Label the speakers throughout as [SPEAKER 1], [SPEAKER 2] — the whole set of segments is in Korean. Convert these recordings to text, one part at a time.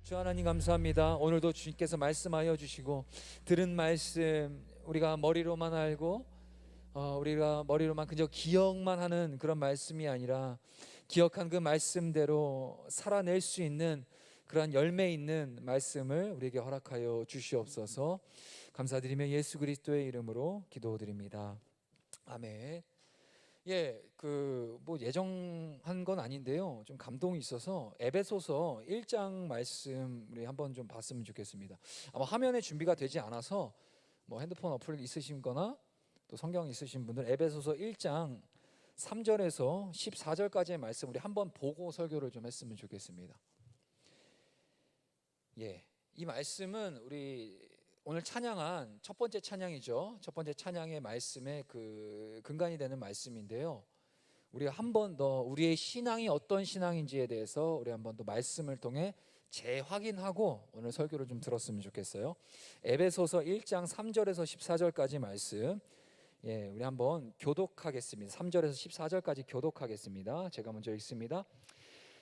[SPEAKER 1] 주 하나님 감사합니다. 오늘도 주님께서 말씀하여 주시고 들은 말씀 우리가 머리로만 알고 우리가 머리로만 그저 기억만 하는 그런 말씀이 아니라 기억한 그 말씀대로 살아낼 수 있는 그러한 열매 있는 말씀을 우리에게 허락하여 주시옵소서. 감사드리며 예수 그리스도의 이름으로 기도드립니다. 아멘. 뭐 예정한 건 아닌데요. 좀 감동이 있어서 에베소서 1장 말씀 우리 한번 좀 봤으면 좋겠습니다. 아마 화면에 준비가 되지 않아서 뭐 핸드폰 어플 있으신거나 또 성경 있으신 분들 에베소서 1장 3절에서 14절까지의 말씀 우리 한번 보고 설교를 좀 했으면 좋겠습니다. 이 말씀은 우리 오늘 찬양한 첫 번째 찬양이죠. 첫 번째 찬양의 말씀의 그 근간이 되는 말씀인데요. 우리가 한 번 더 우리의 신앙이 어떤 신앙인지에 대해서 우리 한 번 더 말씀을 통해 재확인하고 오늘 설교를 좀 들었으면 좋겠어요. 에베소서 1장 3절에서 14절까지 말씀 우리 한번 교독하겠습니다. 3절에서 14절까지 교독하겠습니다. 제가 먼저 읽습니다.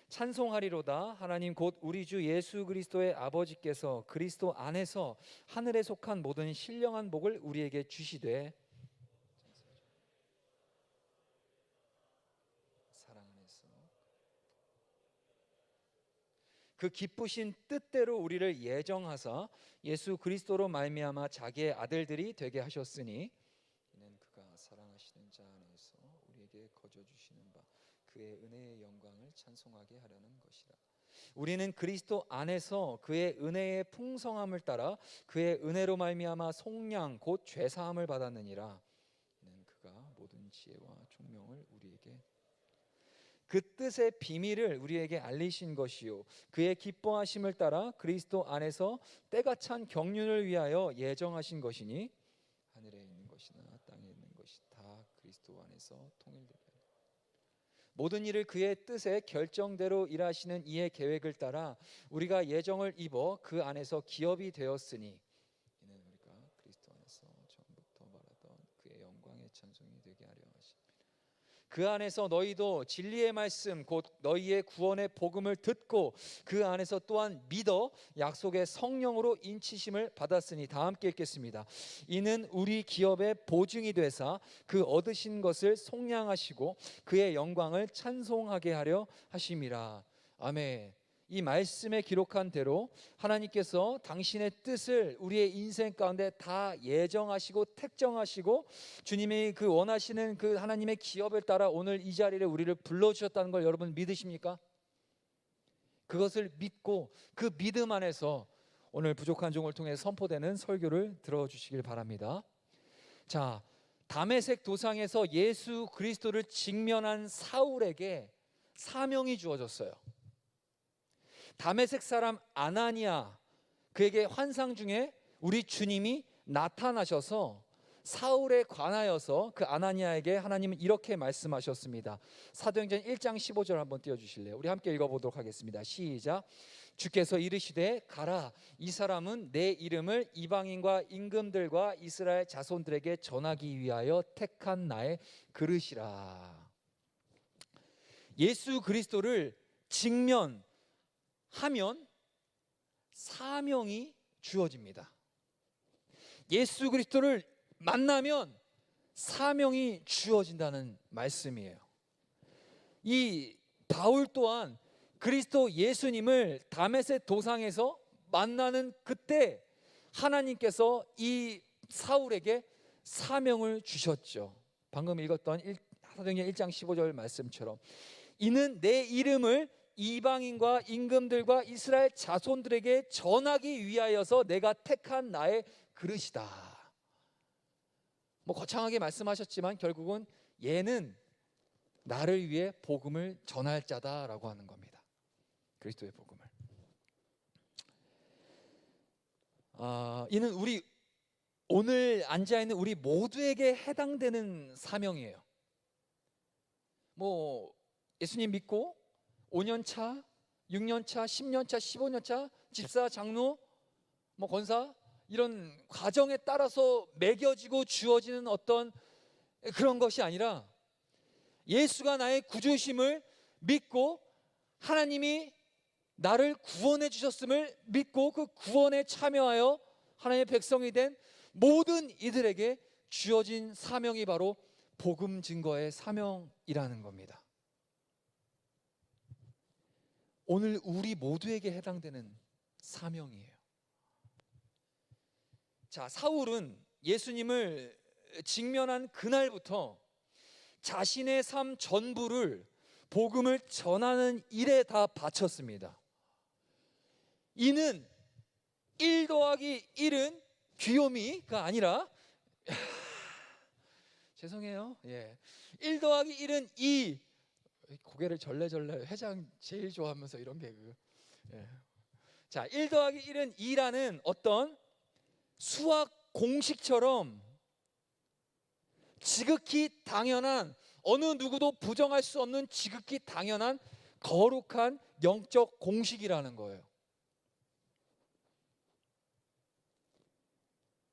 [SPEAKER 1] 찬송하리로다. 하나님 곧 우리 주 예수 그리스도의 아버지께서 그리스도 안에서 하늘에 속한 모든 신령한 복을 우리에게 주시되 사랑 안에서 그 기쁘신 뜻대로 우리를 예정하사 예수 그리스도로 말미암아 자기의 아들들이 되게 하셨으니 이는 그가 사랑하시는 자 안에서 우리에게 거저 주시는 바 그의 은혜의 영광을 찬송하게 하려는 것이라. 우리는 그리스도 안에서 그의 은혜의 풍성함을 따라 그의 은혜로 말미암아 속량 곧 죄사함을 받았느니라. 이는 그가 모든 지혜와 총명을 우리에게 그 뜻의 비밀을 우리에게 알리신 것이요 그의 기뻐하심을 따라 그리스도 안에서 때가 찬 경륜을 위하여 예정하신 것이니 하늘에 있는 것이나 땅에 있는 것이 다 그리스도 안에서 통일되게 모든 일을 그의 뜻에 결정대로 일하시는 이의 계획을 따라 우리가 예정을 입어 그 안에서 기업이 되었으니 이는 우리가 그리스도 안에서 처음부터 말하던 그의 영광의 찬송이 되게 하려 하십니다. 그 안에서 너희도 진리의 말씀 곧 너희의 구원의 복음을 듣고 그 안에서 또한 믿어 약속의 성령으로 인치심을 받았으니 다 함께 읽겠습니다. 이는 우리 기업의 보증이 되사 그 얻으신 것을 속량하시고 그의 영광을 찬송하게 하려 하심이라. 아멘. 이 말씀에 기록한 대로 하나님께서 당신의 뜻을 우리의 인생 가운데 다 예정하시고 택정하시고 주님이 그 원하시는 그 하나님의 기업을 따라 오늘 이 자리에 우리를 불러주셨다는 걸 여러분 믿으십니까? 그것을 믿고 그 믿음 안에서 오늘 부족한 종을 통해 선포되는 설교를 들어주시길 바랍니다. 자, 다메섹 도상에서 예수 그리스도를 직면한 사울에게 사명이 주어졌어요. 다메섹 사람 아나니아 그에게 환상 중에 우리 주님이 나타나셔서 사울에 관하여서 그 아나니아에게 하나님은 이렇게 말씀하셨습니다. 사도행전 1장 15절 한번 띄워주실래요? 우리 함께 읽어보도록 하겠습니다. 시작. 주께서 이르시되 가라 이 사람은 내 이름을 이방인과 임금들과 이스라엘 자손들에게 전하기 위하여 택한 나의 그릇이라. 예수 그리스도를 직면하면 사명이 주어집니다. 예수 그리스도를 만나면 사명이 주어진다는 말씀이에요. 이 바울 또한 그리스도 예수님을 다메섹 도상에서 만나는 그때 하나님께서 이 사울에게 사명을 주셨죠. 방금 읽었던 사도행전 1장 15절 말씀처럼 이는 내 이름을 이방인과 임금들과 이스라엘 자손들에게 전하기 위하여서 내가 택한 나의 그릇이다. 뭐 거창하게 말씀하셨지만 결국은 얘는 나를 위해 복음을 전할 자다라고 하는 겁니다. 그리스도의 복음을. 이는 우리 오늘 앉아있는 우리 모두에게 해당되는 사명이에요. 뭐 예수님 믿고 5년차, 6년차, 10년차, 15년차 집사, 장로, 뭐 권사 이런 과정에 따라서 매겨지고 주어지는 어떤 그런 것이 아니라 예수가 나의 구주심을 믿고 하나님이 나를 구원해 주셨음을 믿고 그 구원에 참여하여 하나님의 백성이 된 모든 이들에게 주어진 사명이 바로 복음 증거의 사명이라는 겁니다. 오늘 우리 모두에게 해당되는 사명이에요. 자, 사울은 예수님을 직면한 그날부터 자신의 삶 전부를 복음을 전하는 일에 다 바쳤습니다. 이는 1 더하기 1은 귀요미가 아니라 죄송해요. 1 더하기 1은 2. 고개를 절레절레, 회장 제일 좋아하면서 이런 개그. 자, 1 더하기 1은 2라는 어떤 수학 공식처럼 지극히 당연한, 어느 누구도 부정할 수 없는 지극히 당연한 거룩한 영적 공식이라는 거예요.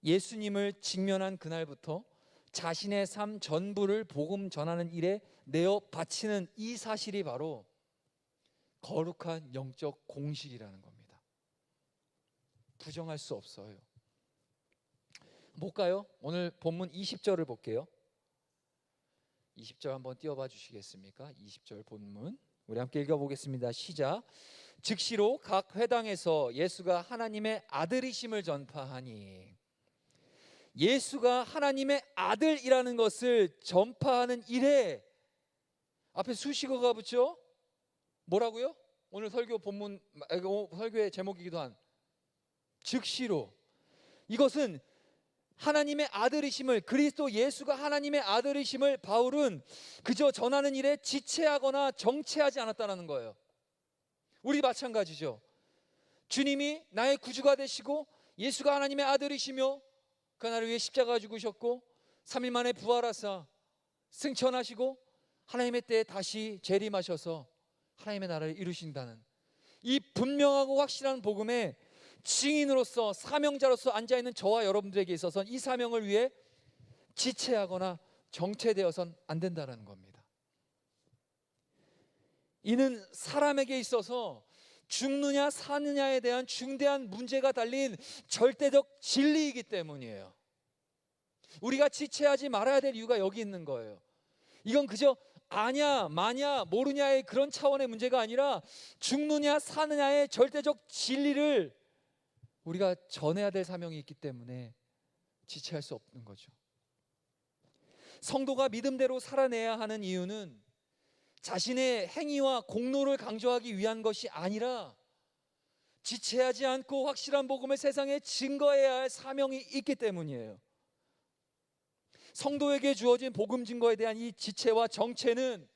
[SPEAKER 1] 예수님을 직면한 그날부터 자신의 삶 전부를 복음 전하는 일에 내어 바치는 이 사실이 바로 거룩한 영적 공식이라는 겁니다. 부정할 수 없어요. 볼까요? 오늘 본문 20절을 볼게요. 20절 한번 띄워봐 주시겠습니까? 20절 본문 우리 함께 읽어보겠습니다. 시작. 즉시로 각 회당에서 예수가 하나님의 아들이심을 전파하니, 예수가 하나님의 아들이라는 것을 전파하는 일에 앞에 수식어가 붙죠? 뭐라고요? 오늘 설교 본문, 설교의 제목이기도 한 즉시로. 이것은 하나님의 아들이심을, 그리스도 예수가 하나님의 아들이심을 바울은 그저 전하는 일에 지체하거나 정체하지 않았다는 거예요. 우리 마찬가지죠. 주님이 나의 구주가 되시고 예수가 하나님의 아들이시며 그 나를 위해 십자가 죽으셨고 3일 만에 부활하사 승천하시고 하나님의 때에 다시 재림하셔서 하나님의 나라를 이루신다는 이 분명하고 확실한 복음에 증인으로서, 사명자로서 앉아있는 저와 여러분들에게 있어서 이 사명을 위해 지체하거나 정체되어서는 안 된다는 겁니다. 이는 사람에게 있어서 죽느냐 사느냐에 대한 중대한 문제가 달린 절대적 진리이기 때문이에요. 우리가 지체하지 말아야 될 이유가 여기 있는 거예요. 이건 그저 아냐 마냐 모르냐의 그런 차원의 문제가 아니라 죽느냐 사느냐의 절대적 진리를 우리가 전해야 될 사명이 있기 때문에 지체할 수 없는 거죠. 성도가 믿음대로 살아내야 하는 이유는 자신의 행위와 공로를 강조하기 위한 것이 아니라 지체하지 않고 확실한 복음을 세상에 증거해야 할 사명이 있기 때문이에요. 성도에게 주어진 복음 증거에 대한 이 지체와 정체는,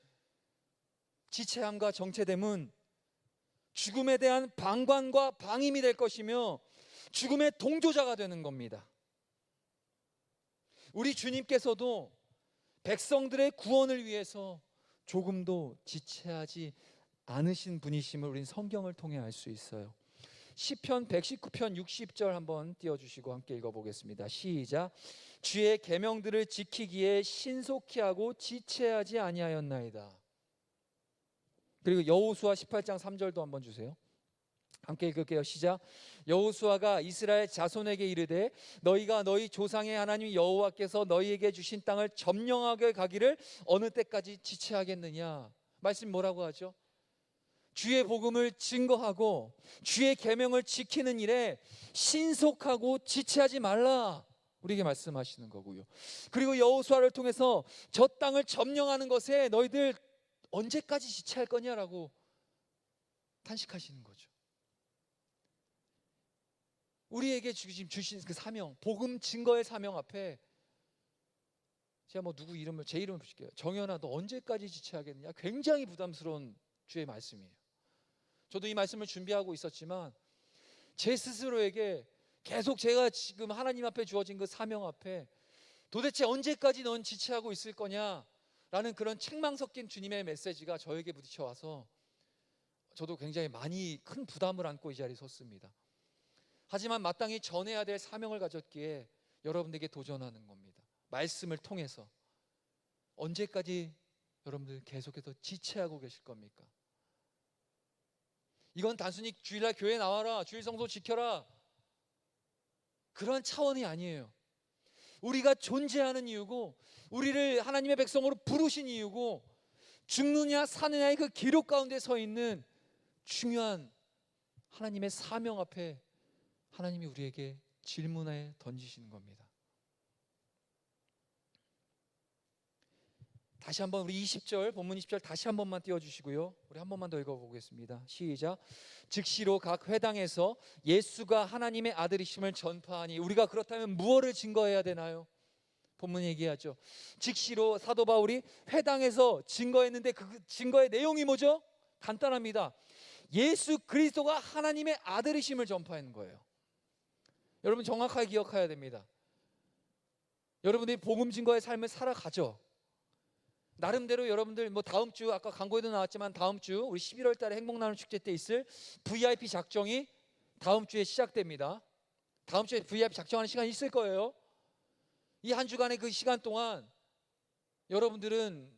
[SPEAKER 1] 지체함과 정체됨은 죽음에 대한 방관과 방임이 될 것이며 죽음의 동조자가 되는 겁니다. 우리 주님께서도 백성들의 구원을 위해서 조금도 지체하지 않으신 분이심을 우린 성경을 통해 알 수 있어요. 시편 119편 60절 한번 띄워주시고 함께 읽어보겠습니다. 시작. 주의 계명들을 지키기에 신속히 하고 지체하지 아니하였나이다. 그리고 여호수아 18장 3절도 한번 주세요. 함께 읽을게요. 시작. 여호수아가 이스라엘 자손에게 이르되 너희가 너희 조상의 하나님 여호와께서 너희에게 주신 땅을 점령하게 가기를 어느 때까지 지체하겠느냐. 말씀 뭐라고 하죠? 주의 복음을 증거하고 주의 계명을 지키는 일에 신속하고 지체하지 말라, 우리에게 말씀하시는 거고요. 그리고 여호수아를 통해서 저 땅을 점령하는 것에 너희들 언제까지 지체할 거냐라고 탄식하시는 거죠. 우리에게 지금 주신 그 사명, 복음 증거의 사명 앞에 제가 뭐 누구 이름을, 제 이름을 붙일게요. 정연아, 너 언제까지 지체하겠느냐? 굉장히 부담스러운 주의 말씀이에요. 저도 이 말씀을 준비하고 있었지만 제 스스로에게 계속 제가 지금 하나님 앞에 주어진 그 사명 앞에 도대체 언제까지 넌 지체하고 있을 거냐라는 그런 책망 섞인 주님의 메시지가 저에게 부딪혀와서 저도 굉장히 많이 큰 부담을 안고 이 자리에 섰습니다. 하지만 마땅히 전해야 될 사명을 가졌기에 여러분들에게 도전하는 겁니다. 말씀을 통해서 언제까지 여러분들 계속해서 지체하고 계실 겁니까? 이건 단순히 주일날 교회 나와라, 주일 성소 지켜라, 그런 차원이 아니에요. 우리가 존재하는 이유고, 우리를 하나님의 백성으로 부르신 이유고, 죽느냐 사느냐의 그 기록 가운데 서 있는 중요한 하나님의 사명 앞에 하나님이 우리에게 질문에 던지시는 겁니다. 다시 한번 우리 20절, 본문 20절 다시 한 번만 띄워주시고요. 우리 한 번만 더 읽어보겠습니다. 시작. 즉시로 각 회당에서 예수가 하나님의 아들이심을 전파하니. 우리가 그렇다면 무엇을 증거해야 되나요? 본문 얘기하죠. 즉시로 사도 바울이 회당에서 증거했는데 그 증거의 내용이 뭐죠? 간단합니다. 예수 그리스도가 하나님의 아들이심을 전파하는 거예요. 여러분 정확하게 기억해야 됩니다. 여러분들이 복음 증거의 삶을 살아가죠. 나름대로 여러분들 다음 주, 아까 광고에도 나왔지만 다음 주 우리 11월 달에 행복나눔 축제 때 있을 VIP 작정이 다음 주에 시작됩니다. 다음 주에 VIP 작정하는 시간이 있을 거예요. 이 한 주간의 그 시간 동안 여러분들은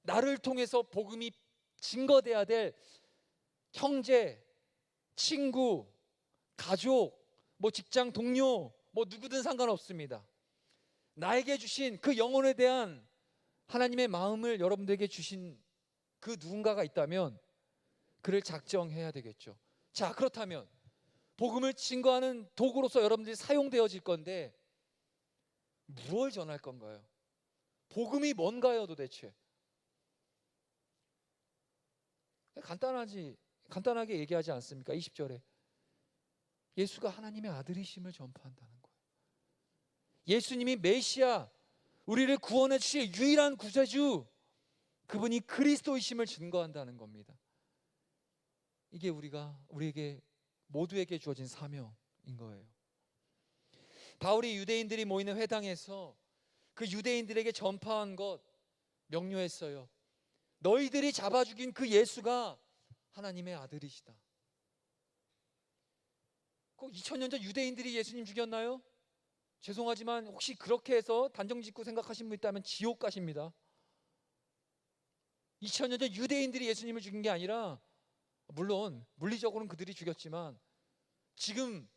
[SPEAKER 1] 나를 통해서 복음이 증거돼야 될 형제, 친구, 가족, 직장 동료, 누구든 상관없습니다. 나에게 주신 그 영혼에 대한 하나님의 마음을 여러분들에게 주신 그 누군가가 있다면 그를 작정해야 되겠죠. 자, 그렇다면 복음을 증거하는 도구로서 여러분들이 사용되어질 건데 무엇을 전할 건가요? 복음이 뭔가요 도대체? 간단하게 얘기하지 않습니까? 20절에 예수가 하나님의 아들이심을 전파한다는 거예요. 예수님이 메시아, 우리를 구원해 주실 유일한 구세주, 그분이 그리스도이심을 증거한다는 겁니다. 이게 우리에게 모두에게 주어진 사명인 거예요. 바울이 유대인들이 모이는 회당에서 그 유대인들에게 전파한 것 명료했어요. 너희들이 잡아 죽인 그 예수가 하나님의 아들이시다. 꼭 2000년 전 유대인들이 예수님 죽였나요? 죄송하지만 혹시 그렇게 해서 단정짓고 생각하신 분 있다면 지옥 가십니다. 2000년 전 유대인들이 예수님을 죽인 게 아니라, 물론 물리적으로는 그들이 죽였지만 지금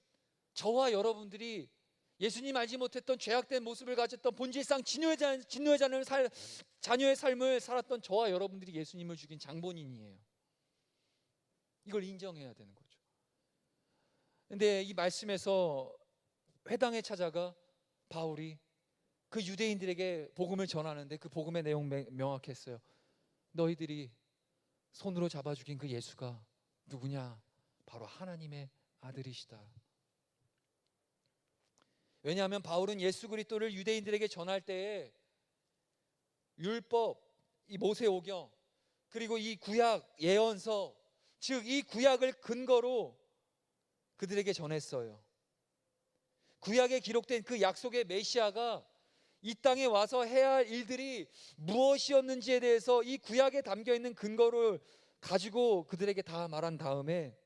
[SPEAKER 1] 저와 여러분들이 예수님 알지 못했던 죄악된 모습을 가졌던 본질상 자녀의 삶을 살았던 저와 여러분들이 예수님을 죽인 장본인이에요. 이걸 인정해야 되는 거죠. 근데 이 말씀에서 회당에 찾아가 바울이 그 유대인들에게 복음을 전하는데 그 복음의 내용 명확했어요. 너희들이 손으로 잡아 죽인 그 예수가 누구냐? 바로 하나님의 아들이시다. 왜냐하면 바울은 예수 그리스도를 유대인들에게 전할 때에 율법, 이 모세오경, 그리고 이 구약 예언서, 즉 이 구약을 근거로 그들에게 전했어요. 구약에 기록된 그 약속의 메시아가 이 땅에 와서 해야 할 일들이 무엇이었는지에 대해서 이 구약에 담겨있는 근거를 가지고 그들에게 다 말한 다음에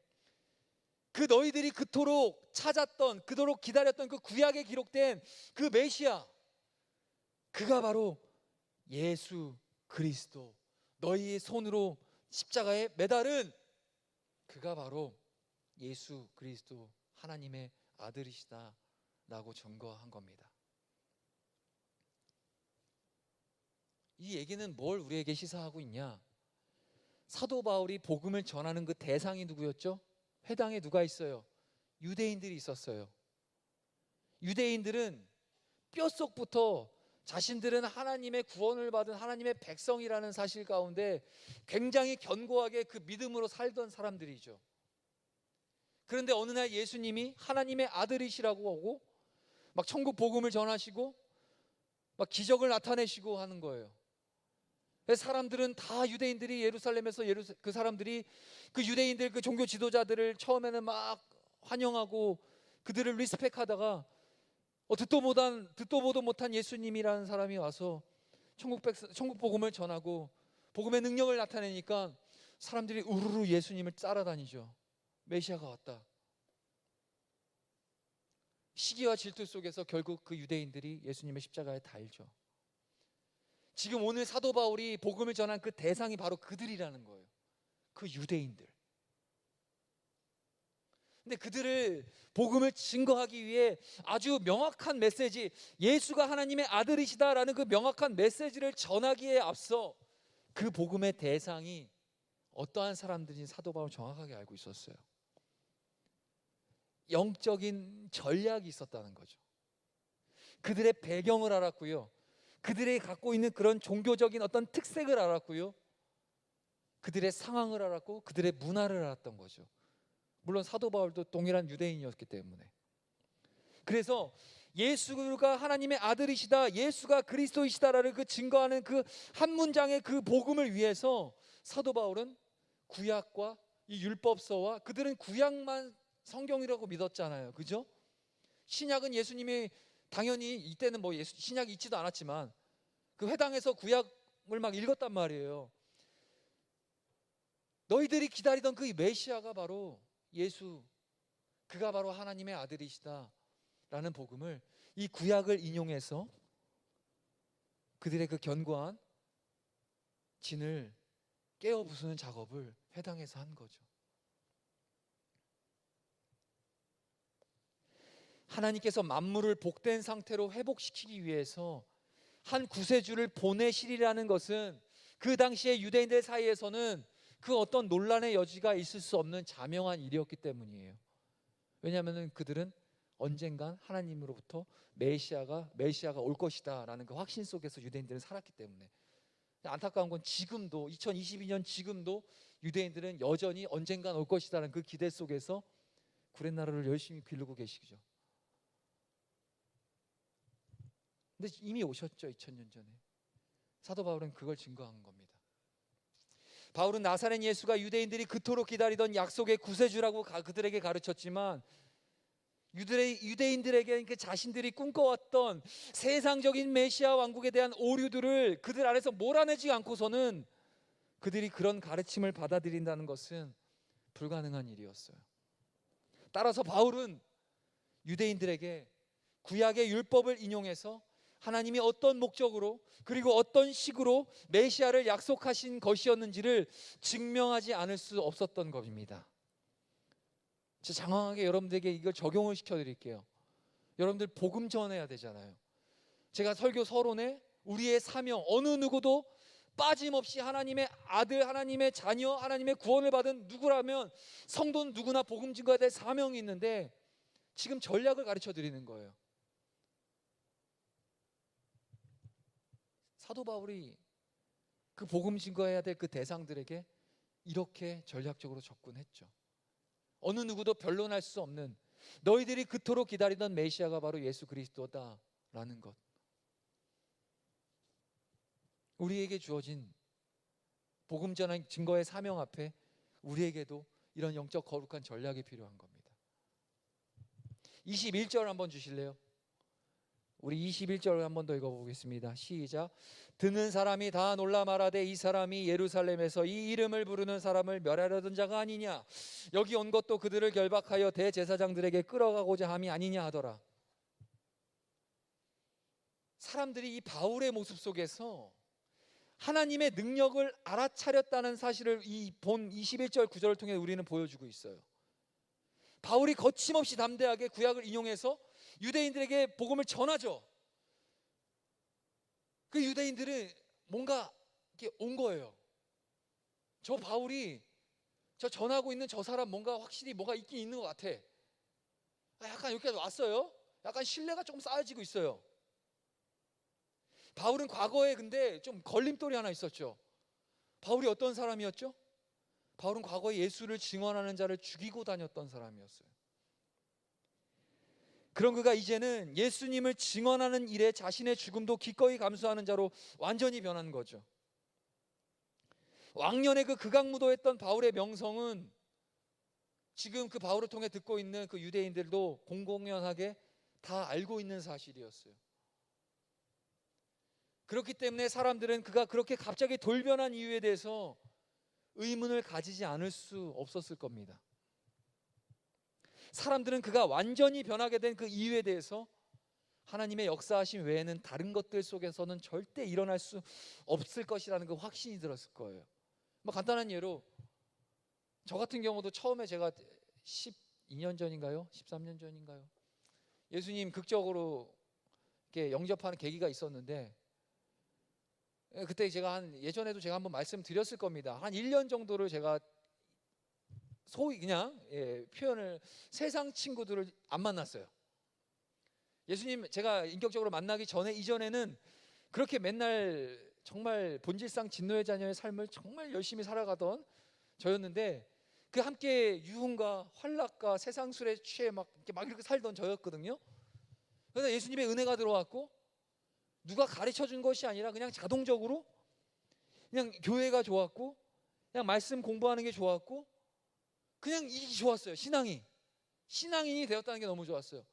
[SPEAKER 1] 그 너희들이 그토록 찾았던, 그토록 기다렸던 그 구약에 기록된 그 메시아, 그가 바로 예수 그리스도, 너희의 손으로 십자가에 매달은 그가 바로 예수 그리스도 하나님의 아들이시다 라고 증거한 겁니다. 이 얘기는 뭘 우리에게 시사하고 있냐? 사도 바울이 복음을 전하는 그 대상이 누구였죠? 회당에 누가 있어요? 유대인들이 있었어요. 유대인들은 뼛속부터 자신들은 하나님의 구원을 받은 하나님의 백성이라는 사실 가운데 굉장히 견고하게 그 믿음으로 살던 사람들이죠. 그런데 어느 날 예수님이 하나님의 아들이시라고 하고 막 천국 복음을 전하시고 막 기적을 나타내시고 하는 거예요. 사람들은 다 유대인들이 예루살렘에서 그 사람들이 그 유대인들 그 종교 지도자들을 처음에는 막 환영하고 그들을 리스펙하다가 듣도 보도 못한 예수님이라는 사람이 와서 천국 복음을 전하고 복음의 능력을 나타내니까 사람들이 우르르 예수님을 따라다니죠. 메시아가 왔다. 시기와 질투 속에서 결국 그 유대인들이 예수님의 십자가에 달죠. 지금 오늘 사도 바울이 복음을 전한 그 대상이 바로 그들이라는 거예요. 그 유대인들. 근데 그들을 복음을 증거하기 위해 아주 명확한 메시지, 예수가 하나님의 아들이시다라는 그 명확한 메시지를 전하기에 앞서 그 복음의 대상이 어떠한 사람들인지 사도 바울은 정확하게 알고 있었어요. 영적인 전략이 있었다는 거죠. 그들의 배경을 알았고요. 그들이 갖고 있는 그런 종교적인 어떤 특색을 알았고요. 그들의 상황을 알았고 그들의 문화를 알았던 거죠. 물론 사도 바울도 동일한 유대인이었기 때문에. 그래서 예수가 하나님의 아들이시다, 예수가 그리스도이시다라는 그 증거하는 그 한 문장의 그 복음을 위해서 사도 바울은 구약과 이 율법서와, 그들은 구약만 성경이라고 믿었잖아요. 그죠? 신약은 예수님이 당연히 이때는 뭐 신약이 있지도 않았지만 그 회당에서 구약을 막 읽었단 말이에요. 너희들이 기다리던 그 메시아가 바로 예수, 그가 바로 하나님의 아들이시다 라는 복음을 이 구약을 인용해서 그들의 그 견고한 진을 깨어 부수는 작업을 회당에서 한 거죠. 하나님께서 만물을 복된 상태로 회복시키기 위해서 한 구세주를 보내시리라는 것은 그 당시에 유대인들 사이에서는 그 어떤 논란의 여지가 있을 수 없는 자명한 일이었기 때문이에요. 왜냐하면 그들은 언젠간 하나님으로부터 메시아가 올 것이다 라는 그 확신 속에서 유대인들은 살았기 때문에. 안타까운 건 지금도 2022년 지금도 유대인들은 여전히 언젠간 올 것이다라는 그 기대 속에서 구렛나루를 열심히 기르고 계시죠. 근데 이미 오셨죠. 2000년 전에. 사도 바울은 그걸 증거한 겁니다. 바울은 나사렛 예수가 유대인들이 그토록 기다리던 약속의 구세주라고 그들에게 가르쳤지만, 유대인들에게 그 자신들이 꿈꿔왔던 세상적인 메시아 왕국에 대한 오류들을 그들 안에서 몰아내지 않고서는 그들이 그런 가르침을 받아들인다는 것은 불가능한 일이었어요. 따라서 바울은 유대인들에게 구약의 율법을 인용해서 하나님이 어떤 목적으로 그리고 어떤 식으로 메시아를 약속하신 것이었는지를 증명하지 않을 수 없었던 겁니다. 제가 장황하게 여러분들에게 이걸 적용을 시켜드릴게요. 여러분들 복음 전해야 되잖아요. 제가 설교 서론에 우리의 사명, 어느 누구도 빠짐없이 하나님의 아들, 하나님의 자녀, 하나님의 구원을 받은 누구라면 성도는 누구나 복음 증거해야 될 사명이 있는데, 지금 전략을 가르쳐 드리는 거예요. 사도 바울이 그 복음 증거해야 될 그 대상들에게 이렇게 전략적으로 접근했죠. 어느 누구도 변론할 수 없는, 너희들이 그토록 기다리던 메시아가 바로 예수 그리스도다라는 것. 우리에게 주어진 복음 전한 증거의 사명 앞에 우리에게도 이런 영적 거룩한 전략이 필요한 겁니다. 21절 한번 주실래요? 우리 21절 한 번 더 읽어보겠습니다. 시작. 듣는 사람이 다 놀라 말하되 이 사람이 예루살렘에서 이 이름을 부르는 사람을 멸하려던 자가 아니냐, 여기 온 것도 그들을 결박하여 대제사장들에게 끌어가고자 함이 아니냐 하더라. 사람들이 이 바울의 모습 속에서 하나님의 능력을 알아차렸다는 사실을 이 본 21절 9절을 통해 우리는 보여주고 있어요. 바울이 거침없이 담대하게 구약을 인용해서 유대인들에게 복음을 전하죠. 그 유대인들은 뭔가 이렇게 온 거예요. 저 바울이 저 전하고 있는 저 사람 뭔가 확실히 뭐가 있긴 있는 것 같아. 약간 이렇게 왔어요. 약간 신뢰가 조금 쌓여지고 있어요. 바울은 과거에 근데 좀 걸림돌이 하나 있었죠. 바울이 어떤 사람이었죠? 바울은 과거에 예수를 증언하는 자를 죽이고 다녔던 사람이었어요. 그런 그가 이제는 예수님을 증언하는 일에 자신의 죽음도 기꺼이 감수하는 자로 완전히 변한 거죠. 왕년에 그 극악무도했던 바울의 명성은 지금 그 바울을 통해 듣고 있는 그 유대인들도 공공연하게 다 알고 있는 사실이었어요. 그렇기 때문에 사람들은 그가 그렇게 갑자기 돌변한 이유에 대해서 의문을 가지지 않을 수 없었을 겁니다. 사람들은 그가 완전히 변하게 된 그 이유에 대해서 하나님의 역사하심 외에는 다른 것들 속에서는 절대 일어날 수 없을 것이라는 그 확신이 들었을 거예요. 뭐 간단한 예로 저 같은 경우도 처음에 제가 12년 전인가요? 13년 전인가요? 예수님 극적으로 이렇게 영접하는 계기가 있었는데, 그때 제가 예전에도 제가 한번 말씀드렸을 겁니다. 한 1년 정도를 제가 소위 그냥 표현을 세상 친구들을 안 만났어요. 예수님 제가 인격적으로 만나기 전에 이전에는 그렇게 맨날 정말 본질상 진노의 자녀의 삶을 정말 열심히 살아가던 저였는데, 그 함께 유흥과 환락과 세상 술에 취해 막 이렇게 살던 저였거든요. 그래서 예수님의 은혜가 들어왔고, 누가 가르쳐 준 것이 아니라 그냥 자동적으로 그냥 교회가 좋았고, 그냥 말씀 공부하는 게 좋았고, 그냥 이게 좋았어요. 신앙인이 되었다는 게 너무 좋았어요.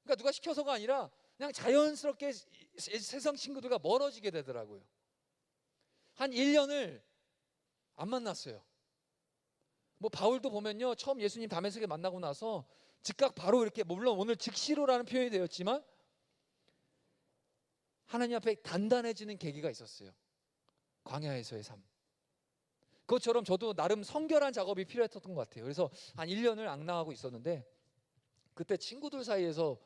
[SPEAKER 1] 그러니까 누가 시켜서가 아니라 그냥 자연스럽게 세상 친구들과 멀어지게 되더라고요. 한 1년을 안 만났어요. 뭐 바울도 보면요, 처음 예수님 다메섹에 만나고 나서 즉각 바로 이렇게, 물론 오늘 즉시로라는 표현이 되었지만 하나님 앞에 단단해지는 계기가 있었어요. 광야에서의 삶. 그것처럼 저도 나름 성결한 작업이 필요했던 것 같아요. 그래서 한 1년을 앙랑하고 있었는데, 그때 친구들 사이에서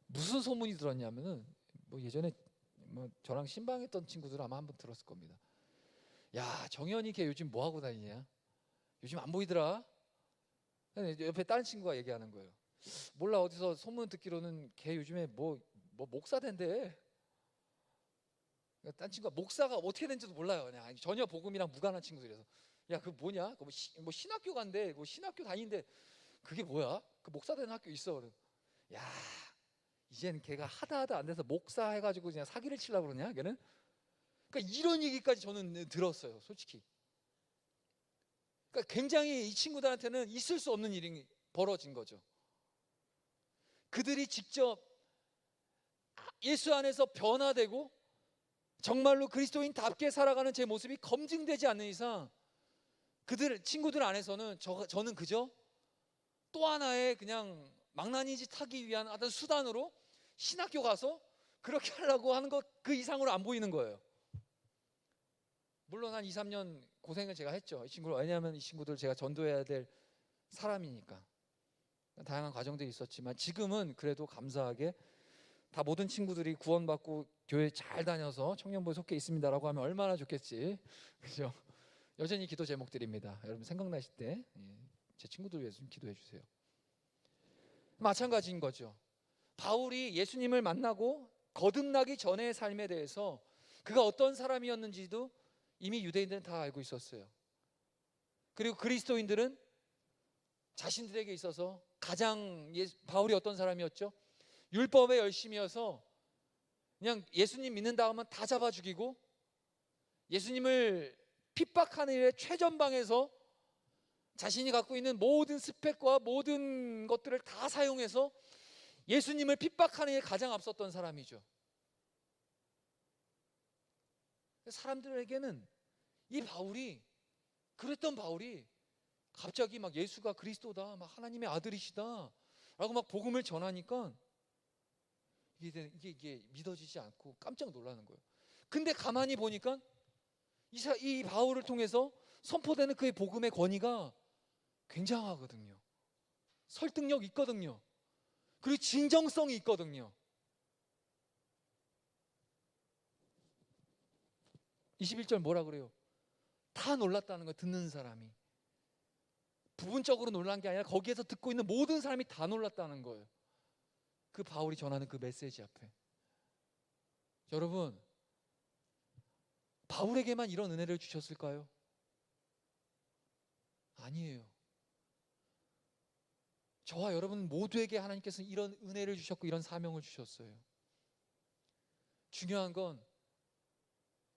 [SPEAKER 1] 무슨 소문이 들었냐면은, 뭐 예전에 뭐 저랑 신방했던 친구들 아마 한번 들었을 겁니다. 야, 정현이 걔 요즘 뭐 하고 다니냐? 요즘 안 보이더라. 옆에 다른 친구가 얘기하는 거예요. 몰라, 어디서 소문 듣기로는 걔 요즘에 뭐 목사 된대. 딴 친구가 목사가 어떻게 된지도 몰라요. 그냥 전혀 복음이랑 무관한 친구들이라서, 야, 그 뭐냐? 뭐 신학교 간대. 뭐 신학교 다니는데 그게 뭐야? 그 목사 되는 학교 있어. 그래. 야, 이젠 걔가 하다 안 돼서 목사 해가지고 그냥 사기를 치려고 그러냐? 걔는? 그러니까 이런 얘기까지 저는 들었어요, 솔직히. 그러니까 굉장히 이 친구들한테는 있을 수 없는 일이 벌어진 거죠. 그들이 직접 예수 안에서 변화되고 정말로 그리스도인답게 살아가는 제 모습이 검증되지 않는 이상, 친구들 안에서는 저는 그저 또 하나의 그냥 망나니 짓 하기 위한 어떤 수단으로 신학교 가서 그렇게 하려고 하는 것 그 이상으로 안 보이는 거예요. 물론 한 2, 3년 고생을 제가 했죠. 이 친구를, 왜냐하면 이 친구들 제가 전도해야 될 사람이니까. 다양한 과정들이 있었지만 지금은 그래도 감사하게 다 모든 친구들이 구원받고 교회 잘 다녀서 청년부에 속해 있습니다라고 하면 얼마나 좋겠지. 그죠? 여전히 기도 제목들입니다. 여러분 생각나실 때 제 친구들 위해서 좀 기도해 주세요. 마찬가지인 거죠. 바울이 예수님을 만나고 거듭나기 전의 삶에 대해서 그가 어떤 사람이었는지도 이미 유대인들은 다 알고 있었어요. 그리고 그리스도인들은 자신들에게 있어서 가장 바울이 어떤 사람이었죠? 율법에 열심이어서 그냥 예수님 믿는다 하면 다 잡아 죽이고, 예수님을 핍박하는 일에 최전방에서 자신이 갖고 있는 모든 스펙과 모든 것들을 다 사용해서 예수님을 핍박하는 일에 가장 앞섰던 사람이죠. 사람들에게는 그랬던 바울이 갑자기 막 예수가 그리스도다, 막 하나님의 아들이시다 라고 막 복음을 전하니까 이게 믿어지지 않고 깜짝 놀라는 거예요. 근데 가만히 보니까 이 바울을 통해서 선포되는 그의 복음의 권위가 굉장하거든요. 설득력 있거든요. 그리고 진정성이 있거든요. 21절 뭐라 그래요? 다 놀랐다는 거예요. 듣는 사람이. 부분적으로 놀란 게 아니라 거기에서 듣고 있는 모든 사람이 다 놀랐다는 거예요. 그 바울이 전하는 그 메시지 앞에. 여러분, 바울에게만 이런 은혜를 주셨을까요? 아니에요. 저와 여러분 모두에게 하나님께서 이런 은혜를 주셨고 이런 사명을 주셨어요. 중요한 건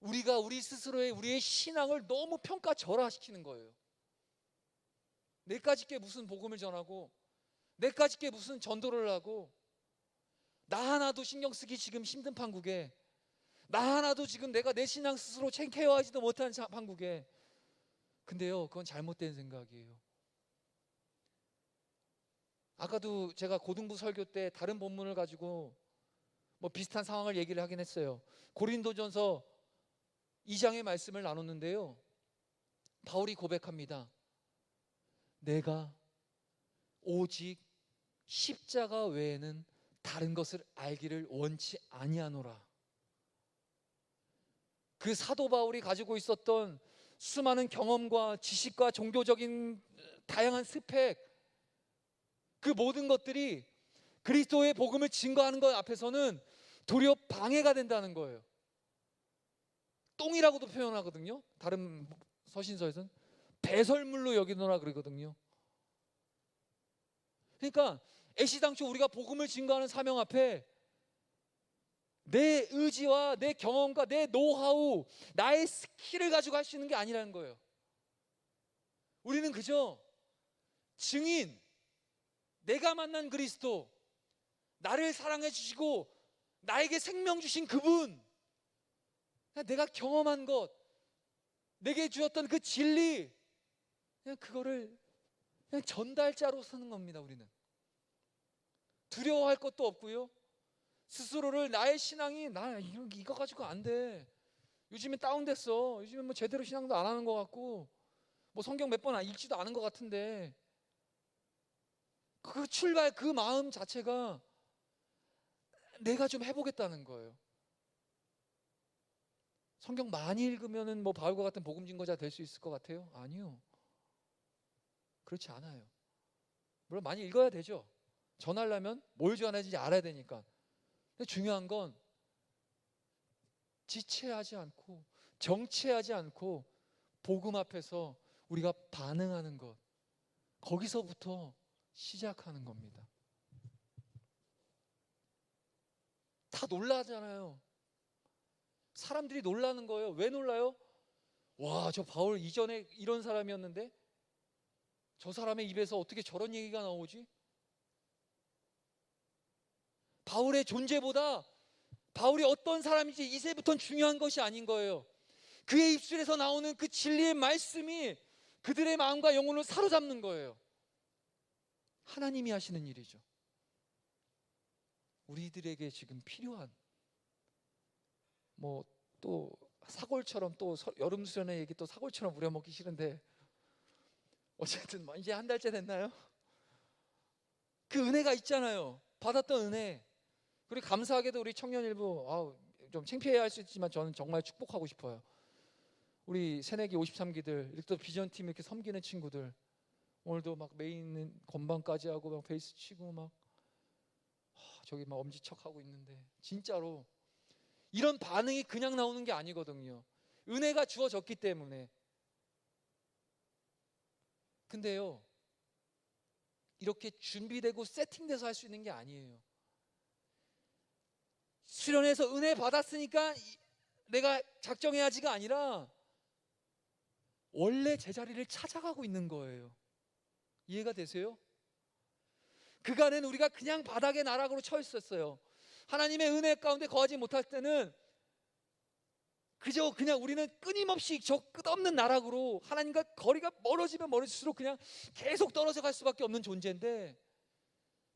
[SPEAKER 1] 우리가 우리 스스로의 우리의 신앙을 너무 평가절하시키는 거예요. 내까짓 게 무슨 복음을 전하고, 내까짓 게 무슨 전도를 하고, 나 하나도 신경 쓰기 지금 힘든 판국에, 나 하나도 지금 내가 내 신앙 스스로 케어하지도 못한 판국에. 근데요, 그건 잘못된 생각이에요. 아까도 제가 고등부 설교 때 다른 본문을 가지고 뭐 비슷한 상황을 얘기를 하긴 했어요. 고린도전서 2장의 말씀을 나눴는데요, 바울이 고백합니다. 내가 오직 십자가 외에는 다른 것을 알기를 원치 아니하노라. 그 사도 바울이 가지고 있었던 수많은 경험과 지식과 종교적인 다양한 스펙, 그 모든 것들이 그리스도의 복음을 증거하는 것 앞에서는 도리어 방해가 된다는 거예요. 똥이라고도 표현하거든요. 다른 서신서에서는 배설물로 여기노라 그러거든요. 그러니까 애시당초 우리가 복음을 증거하는 사명 앞에 내 의지와 내 경험과 내 노하우, 나의 스킬을 가지고 할 수 있는 게 아니라는 거예요. 우리는 그저 증인, 내가 만난 그리스도, 나를 사랑해 주시고 나에게 생명 주신 그분, 내가 경험한 것, 내게 주었던 그 진리, 그냥 그거를 그냥 전달자로 쓰는 겁니다. 우리는 두려워할 것도 없고요. 스스로를 나의 신앙이 나 이거 가지고 안 돼. 요즘에 다운됐어. 요즘에 뭐 제대로 신앙도 안 하는 것 같고, 뭐 성경 몇 번 읽지도 않은 것 같은데, 그 출발, 그 마음 자체가 내가 좀 해보겠다는 거예요. 성경 많이 읽으면은 뭐 바울과 같은 복음 증거자 될 수 있을 것 같아요? 아니요. 그렇지 않아요. 물론 많이 읽어야 되죠. 전하려면 뭘 전하는지 알아야 되니까. 근데 중요한 건 지체하지 않고 정체하지 않고 복음 앞에서 우리가 반응하는 것, 거기서부터 시작하는 겁니다. 다 놀라잖아요. 사람들이 놀라는 거예요. 왜 놀라요? 와, 저 바울 이전에 이런 사람이었는데 저 사람의 입에서 어떻게 저런 얘기가 나오지? 바울의 존재보다 바울이 어떤 사람인지 이제부터는 중요한 것이 아닌 거예요. 그의 입술에서 나오는 그 진리의 말씀이 그들의 마음과 영혼을 사로잡는 거예요. 하나님이 하시는 일이죠. 우리들에게 지금 필요한, 뭐 또 사골처럼, 또 여름 수련회 얘기 또 사골처럼 우려먹기 싫은데, 어쨌든 이제 한 달째 됐나요? 그 은혜가 있잖아요. 받았던 은혜. 그리고 감사하게도 우리 청년일부, 좀 창피해할 수 있지만 저는 정말 축복하고 싶어요. 우리 새내기 53기들, 이렇게 또 비전팀 이렇게 섬기는 친구들, 오늘도 막 메인 건반까지 하고 막 베이스 치고 막 저기 막 엄지척하고 있는데, 진짜로 이런 반응이 그냥 나오는 게 아니거든요. 은혜가 주어졌기 때문에. 근데요, 이렇게 준비되고 세팅돼서 할 수 있는 게 아니에요. 수련해서 은혜 받았으니까 내가 작정해야지가 아니라 원래 제자리를 찾아가고 있는 거예요. 이해가 되세요? 그간은 우리가 그냥 바닥의 나락으로 처해 있었어요. 하나님의 은혜 가운데 거하지 못할 때는 그저 그냥 우리는 끊임없이 저 끝없는 나락으로 하나님과 거리가 멀어지면 멀어질수록 그냥 계속 떨어져 갈 수밖에 없는 존재인데,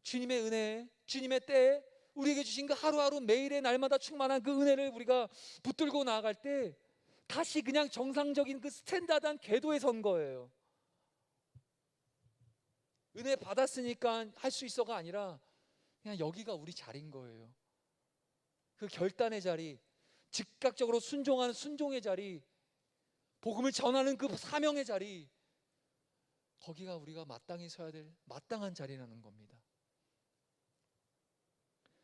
[SPEAKER 1] 주님의 은혜, 주님의 때에 우리에게 주신 그 하루하루 매일의 날마다 충만한 그 은혜를 우리가 붙들고 나아갈 때 다시 그냥 정상적인 그 스탠다드한 궤도에 선 거예요. 은혜 받았으니까 할 수 있어가 아니라 그냥 여기가 우리 자리인 거예요. 그 결단의 자리, 즉각적으로 순종하는 순종의 자리, 복음을 전하는 그 사명의 자리, 거기가 우리가 마땅히 서야 될 마땅한 자리라는 겁니다.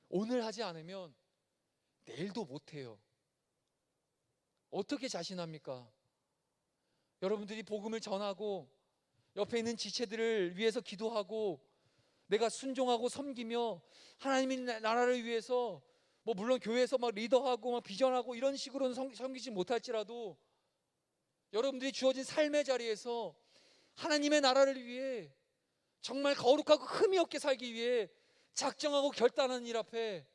[SPEAKER 1] 오늘 하지 않으면 내일도 못해요. 어떻게 자신합니까? 여러분들이 복음을 전하고 옆에 있는 지체들을 위해서 기도하고 내가 순종하고 섬기며 하나님의 나라를 위해서, 뭐 물론 교회에서 막 리더하고 막 비전하고 이런 식으로는 섬기지 못할지라도 여러분들이 주어진 삶의 자리에서 하나님의 나라를 위해 정말 거룩하고 흠이 없게 살기 위해 작정하고 결단하는 일 앞에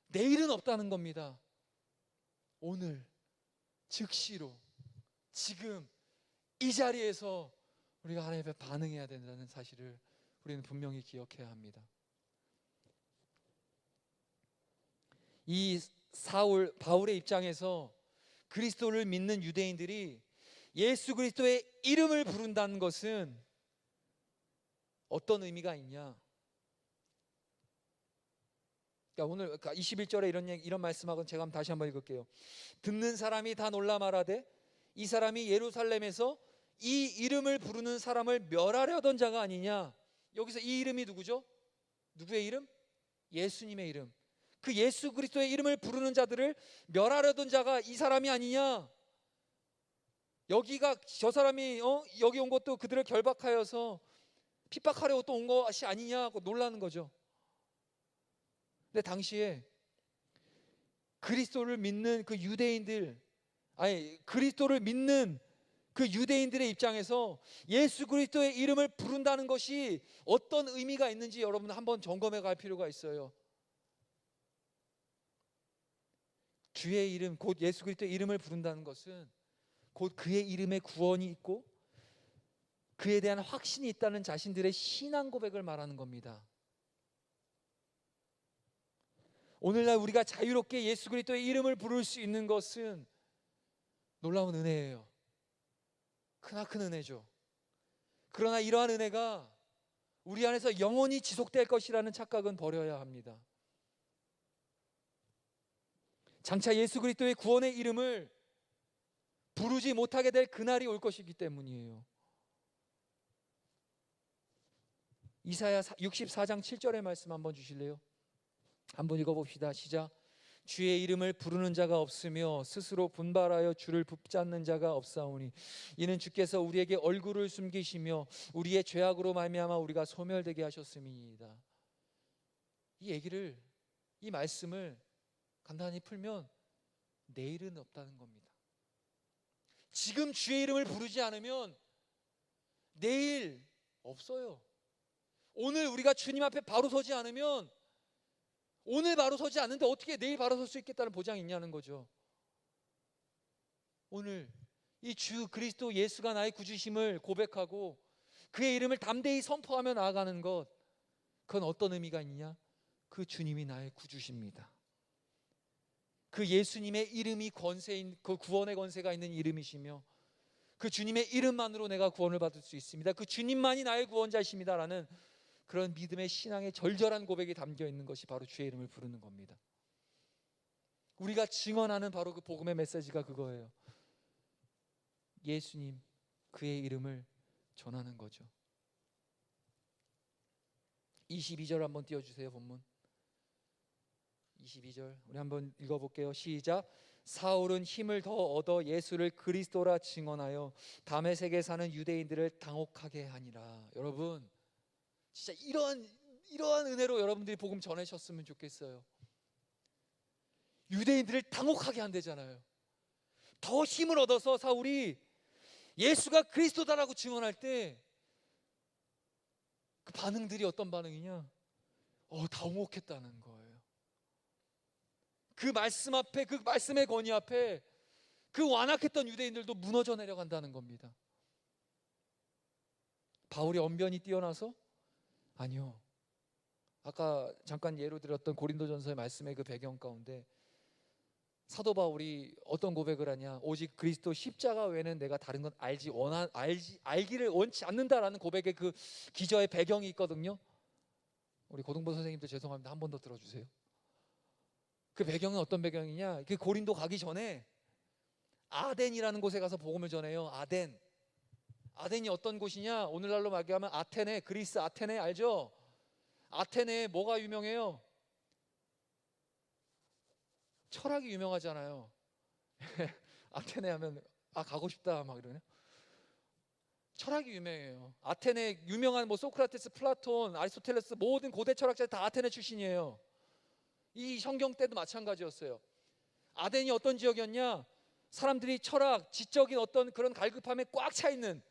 [SPEAKER 1] 내일은 없다는 겁니다. 오늘 즉시로 지금 이 자리에서 우리가 하나님 앞에 반응해야 된다는 사실을 우리는 분명히 기억해야 합니다. 이 바울의 입장에서 그리스도를 믿는 유대인들이 예수 그리스도의 이름을 부른다는 것은 어떤 의미가 있냐? 그러니까 오늘 21절에 이런 말씀하고 제가 다시 한번 읽을게요. 듣는 사람이 다 놀라 말하되 이 사람이 예루살렘에서 이 이름을 부르는 사람을 멸하려던 자가 아니냐. 여기서 이 이름이 누구죠? 누구의 이름? 예수님의 이름. 그 예수 그리스도의 이름을 부르는 자들을 멸하려던 자가 이 사람이 아니냐. 여기가 저 사람이 여기 온 것도 그들을 결박하여서 핍박하려고 또 온 것이 아니냐고 놀라는 거죠. 근데 당시에 그리스도를 믿는 그 유대인들, 그리스도를 믿는 그 유대인들의 입장에서 예수 그리스도의 이름을 부른다는 것이 어떤 의미가 있는지 여러분 한번 점검해 갈 필요가 있어요. 주의 이름, 곧 예수 그리스도의 이름을 부른다는 것은 곧 그의 이름에 구원이 있고 그에 대한 확신이 있다는 자신들의 신앙 고백을 말하는 겁니다. 오늘날 우리가 자유롭게 예수 그리스도의 이름을 부를 수 있는 것은 놀라운 은혜예요. 크나큰 은혜죠. 그러나 이러한 은혜가 우리 안에서 영원히 지속될 것이라는 착각은 버려야 합니다. 장차 예수 그리스도의 구원의 이름을 부르지 못하게 될 그날이 올 것이기 때문이에요. 이사야 64장 7절의 말씀 한번 주실래요? 한번 읽어봅시다. 시작. 주의 이름을 부르는 자가 없으며 스스로 분발하여 주를 붙잡는 자가 없사오니 이는 주께서 우리에게 얼굴을 숨기시며 우리의 죄악으로 말미암아 우리가 소멸되게 하셨음이니이다. 이 말씀을 간단히 풀면 내일은 없다는 겁니다. 지금 주의 이름을 부르지 않으면 내일 없어요. 오늘 우리가 주님 앞에 바로 서지 않으면 오늘 바로 서지 않는데 어떻게 내일 바로 설 수 있겠다는 보장이 있냐는 거죠. 오늘 이 주 그리스도 예수가 나의 구주심을 고백하고 그의 이름을 담대히 선포하며 나아가는 것, 그건 어떤 의미가 있냐? 그 주님이 나의 구주십니다. 그 예수님의 이름이 권세인, 그 구원의 권세가 있는 이름이시며 그 주님의 이름만으로 내가 구원을 받을 수 있습니다. 그 주님만이 나의 구원자이십니다라는 그런 믿음의 신앙의 절절한 고백이 담겨 있는 것이 바로 주의 이름을 부르는 겁니다. 우리가 증언하는 바로 그 복음의 메시지가 그거예요. 예수님, 그의 이름을 전하는 거죠. 22절 한번 띄워주세요. 본문 22절 우리 한번 읽어볼게요. 시작. 사울은 힘을 더 얻어 예수를 그리스도라 증언하여 다메섹에 사는 유대인들을 당혹하게 하니라. 여러분 진짜 이러한 은혜로 여러분들이 복음 전하셨으면 좋겠어요. 유대인들을 당혹하게 한대잖아요. 더 힘을 얻어서 사울이 예수가 그리스도다라고 증언할 때 그 반응들이 어떤 반응이냐? 당혹했다는 거예요. 그 말씀 앞에, 그 말씀의 권위 앞에 그 완악했던 유대인들도 무너져 내려간다는 겁니다. 바울이 언변이 뛰어나서? 아니요. 아까 잠깐 예로 들었던 고린도전서의 말씀의 그 배경 가운데 사도 바울이 어떤 고백을 하냐? 오직 그리스도 십자가 외에는 내가 다른 건 알기를 원치 않는다라는 고백의 그 기저의 배경이 있거든요. 우리 고등부 선생님들 죄송합니다. 한 번 더 들어주세요. 그 배경은 어떤 배경이냐? 그 고린도 가기 전에 아덴이라는 곳에 가서 복음을 전해요. 아덴이 어떤 곳이냐? 오늘날로 말하면 아테네, 그리스 아테네 알죠? 아테네에 뭐가 유명해요? 철학이 유명하잖아요. 아테네 하면 가고 싶다 막 이러네. 철학이 유명해요. 아테네 유명한 소크라테스, 플라톤, 아리스토텔레스 모든 고대 철학자들 다 아테네 출신이에요. 이 성경 때도 마찬가지였어요. 아덴이 어떤 지역이었냐? 사람들이 철학, 지적인 어떤 그런 갈급함에 꽉 차 있는,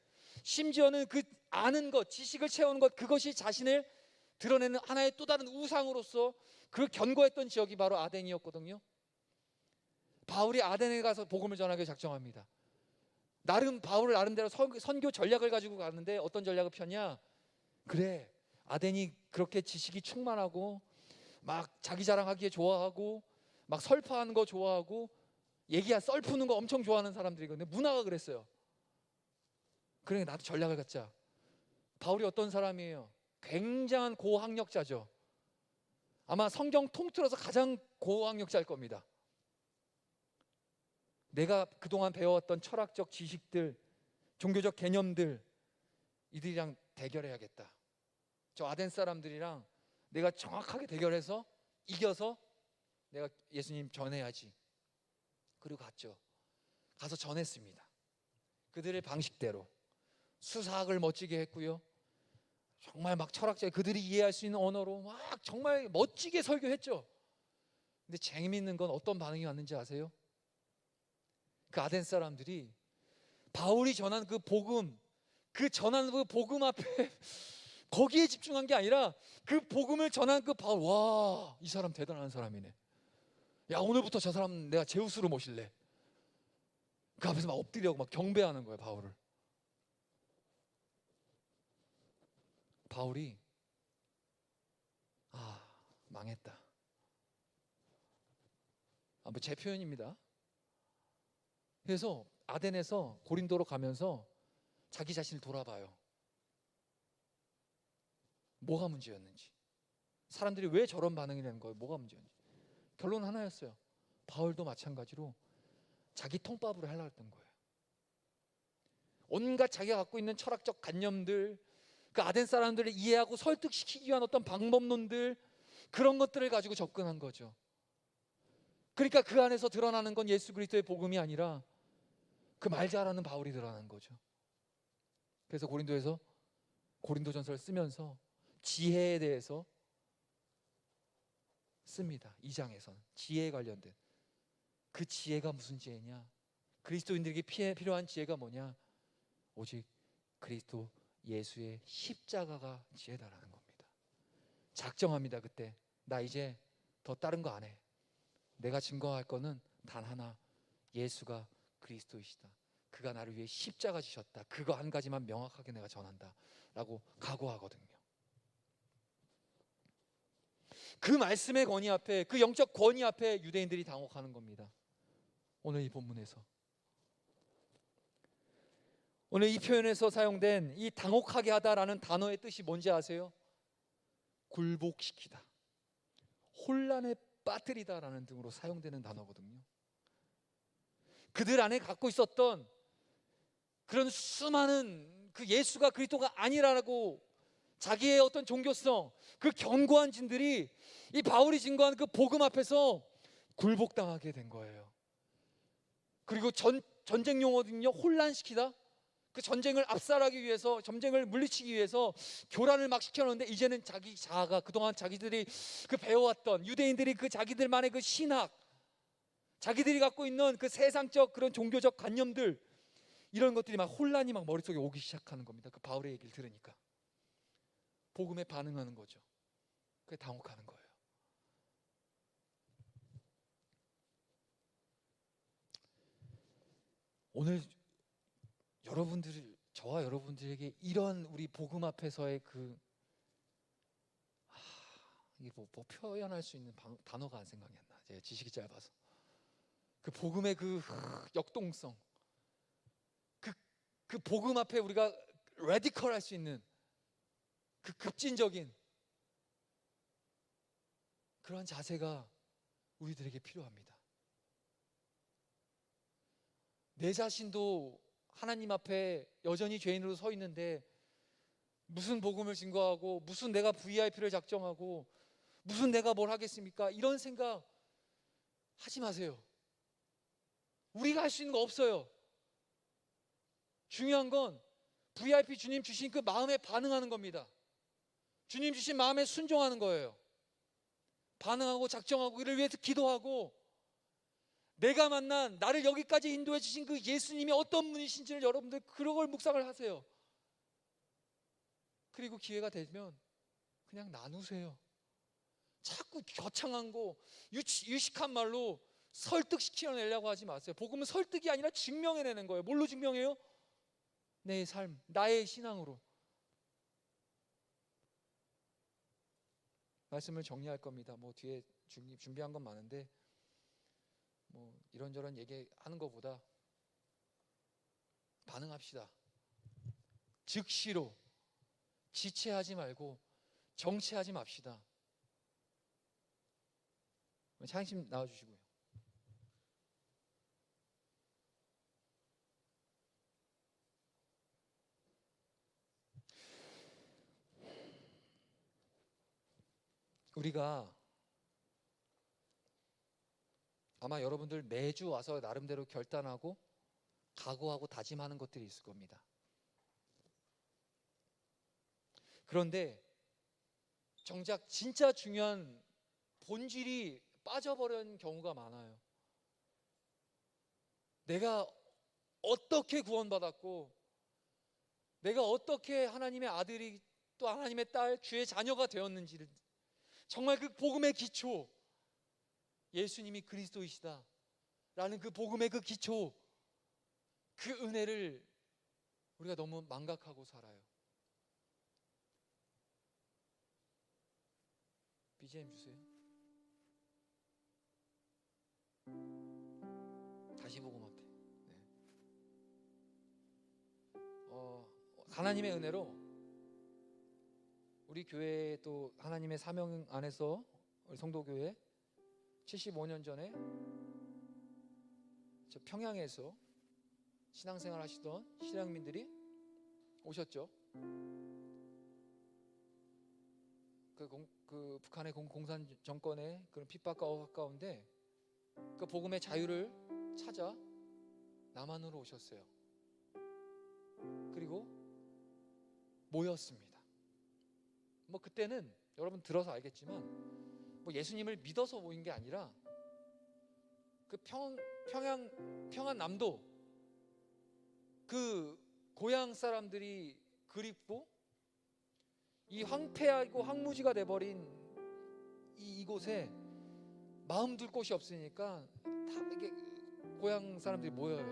[SPEAKER 1] 심지어는 그 아는 것, 지식을 채우는 것, 그것이 자신을 드러내는 하나의 또 다른 우상으로서 그 견고했던 지역이 바로 아덴이었거든요. 바울이 아덴에 가서 복음을 전하기 작정합니다. 바울 나름대로 선교 전략을 가지고 가는데 어떤 전략을 폈냐? 그래, 아덴이 그렇게 지식이 충만하고 막 자기 자랑하기에 좋아하고 막 설파하는 거 좋아하고 썰 푸는 거 엄청 좋아하는 사람들이거든요. 문화가 그랬어요. 그러니까 나도 전략을 갖자. 바울이 어떤 사람이에요? 굉장한 고학력자죠. 아마 성경 통틀어서 가장 고학력자일 겁니다. 내가 그동안 배워왔던 철학적 지식들, 종교적 개념들, 이들이랑 대결해야겠다. 저 아덴 사람들이랑 내가 정확하게 대결해서 이겨서 내가 예수님 전해야지. 그리고 갔죠. 가서 전했습니다. 그들의 방식대로 수사학을 멋지게 했고요. 정말 막 철학자, 그들이 이해할 수 있는 언어로 막 정말 멋지게 설교했죠. 근데 재미있는 건 어떤 반응이 왔는지 아세요? 그 아덴 사람들이 바울이 전한 그 복음, 그 전한 그 복음 앞에 거기에 집중한 게 아니라 그 복음을 전한 그 바울, 와, 이 사람 대단한 사람이네. 야, 오늘부터 저 사람 내가 제우스로 모실래. 그 앞에서 막 엎드려고 막 경배하는 거예요, 바울을. 바울이 망했다. 뭐 제 표현입니다. 그래서 아덴에서 고린도로 가면서 자기 자신을 돌아봐요. 뭐가 문제였는지, 사람들이 왜 저런 반응이 되는 거예요? 뭐가 문제였는지. 결론 하나였어요. 바울도 마찬가지로 자기 통밥으로 하려고 했던 거예요. 온갖 자기가 갖고 있는 철학적 관념들, 그 아덴 사람들을 이해하고 설득시키기 위한 어떤 방법론들, 그런 것들을 가지고 접근한 거죠. 그러니까 그 안에서 드러나는 건 예수 그리스도의 복음이 아니라 그 말 잘하는 바울이 드러나는 거죠. 그래서 고린도에서 고린도전서를 쓰면서 지혜에 대해서 씁니다. 2장에서는 지혜에 관련된 그 지혜가 무슨 지혜냐? 그리스도인들에게 필요한 지혜가 뭐냐? 오직 그리스도 예수의 십자가가 지혜다라는 겁니다. 작정합니다. 그때 나 이제 더 다른 거 안 해. 내가 증거할 거는 단 하나, 예수가 그리스도이시다. 그가 나를 위해 십자가 지셨다. 그거 한 가지만 명확하게 내가 전한다 라고 각오하거든요. 그 말씀의 권위 앞에, 그 영적 권위 앞에 유대인들이 당혹하는 겁니다. 오늘 이 본문에서, 오늘 이 표현에서 사용된 이 당혹하게 하다라는 단어의 뜻이 뭔지 아세요? 굴복시키다, 혼란에 빠뜨리다라는 등으로 사용되는 단어거든요. 그들 안에 갖고 있었던 그런 수많은 그 예수가 그리스도가 아니라고 자기의 어떤 종교성, 그 견고한 진들이 이 바울이 증거한 그 복음 앞에서 굴복당하게 된 거예요. 그리고 전쟁 용어는요, 혼란시키다. 그 전쟁을 압살하기 위해서, 전쟁을 물리치기 위해서 교란을 막 시켜놓는데, 이제는 자기 자아가, 그동안 자기들이 그 배워왔던, 유대인들이 그 자기들만의 그 신학, 자기들이 갖고 있는 그 세상적 그런 종교적 관념들, 이런 것들이 막 혼란이 막 머릿속에 오기 시작하는 겁니다. 그 바울의 얘기를 들으니까 복음에 반응하는 거죠. 그게 당혹하는 거예요. 오늘 저와 여러분들에게 이런 우리 복음 앞에서의 이게 뭐 표현할 수 있는 단어가 안 생각이 안 나. 제 지식이 짧아서. 그 복음의 그 역동성, 그 복음 앞에 우리가 레디컬할 수 있는 그 급진적인 그런 자세가 우리들에게 필요합니다. 내 자신도 하나님 앞에 여전히 죄인으로 서 있는데 무슨 복음을 증거하고, 무슨 내가 VIP를 작정하고, 무슨 내가 뭘 하겠습니까? 이런 생각 하지 마세요. 우리가 할 수 있는 거 없어요. 중요한 건 VIP 주님 주신 그 마음에 반응하는 겁니다. 주님 주신 마음에 순종하는 거예요. 반응하고 작정하고, 이를 위해서 기도하고, 내가 만난, 나를 여기까지 인도해 주신 그 예수님이 어떤 분이신지를 여러분들 그걸 묵상을 하세요. 그리고 기회가 되면 그냥 나누세요. 자꾸 거창한 거, 유식한 말로 설득시켜내려고 하지 마세요. 복음은 설득이 아니라 증명해내는 거예요. 뭘로 증명해요? 내 삶, 나의 신앙으로. 말씀을 정리할 겁니다. 뭐 뒤에 준비한 건 많은데 뭐 이런저런 얘기하는 것보다 반응합시다. 즉시로 지체하지 말고 정치하지 맙시다. 찬양팀 나와주시고요. 우리가 아마 여러분들 매주 와서 나름대로 결단하고 각오하고 다짐하는 것들이 있을 겁니다. 그런데 정작 진짜 중요한 본질이 빠져버린 경우가 많아요. 내가 어떻게 구원받았고, 내가 어떻게 하나님의 아들이 또 하나님의 딸, 주의 자녀가 되었는지를, 정말 그 복음의 기초, 예수님이 그리스도이시다 라는 그 복음의 그 기초, 그 은혜를 우리가 너무 망각하고 살아요. BGM 주세요. 다시 복음 앞에. 하나님의 은혜로 우리 교회 또 하나님의 사명 안에서 우리 성도교회 75년 전에 저 평양에서 신앙생활 하시던 신앙민들이 오셨죠. 그 북한의 공산 정권의 그런 핍박과 억압 가운데 그 복음의 자유를 찾아 남한으로 오셨어요. 그리고 모였습니다. 뭐 그때는 여러분 들어서 알겠지만 뭐 예수님을 믿어서 모인 게 아니라 그 평안남도 그 고향 사람들이 그립고 이 황폐하고 황무지가 돼버린 이곳에 마음 둘 곳이 없으니까 다 이게 고향 사람들이 모여요.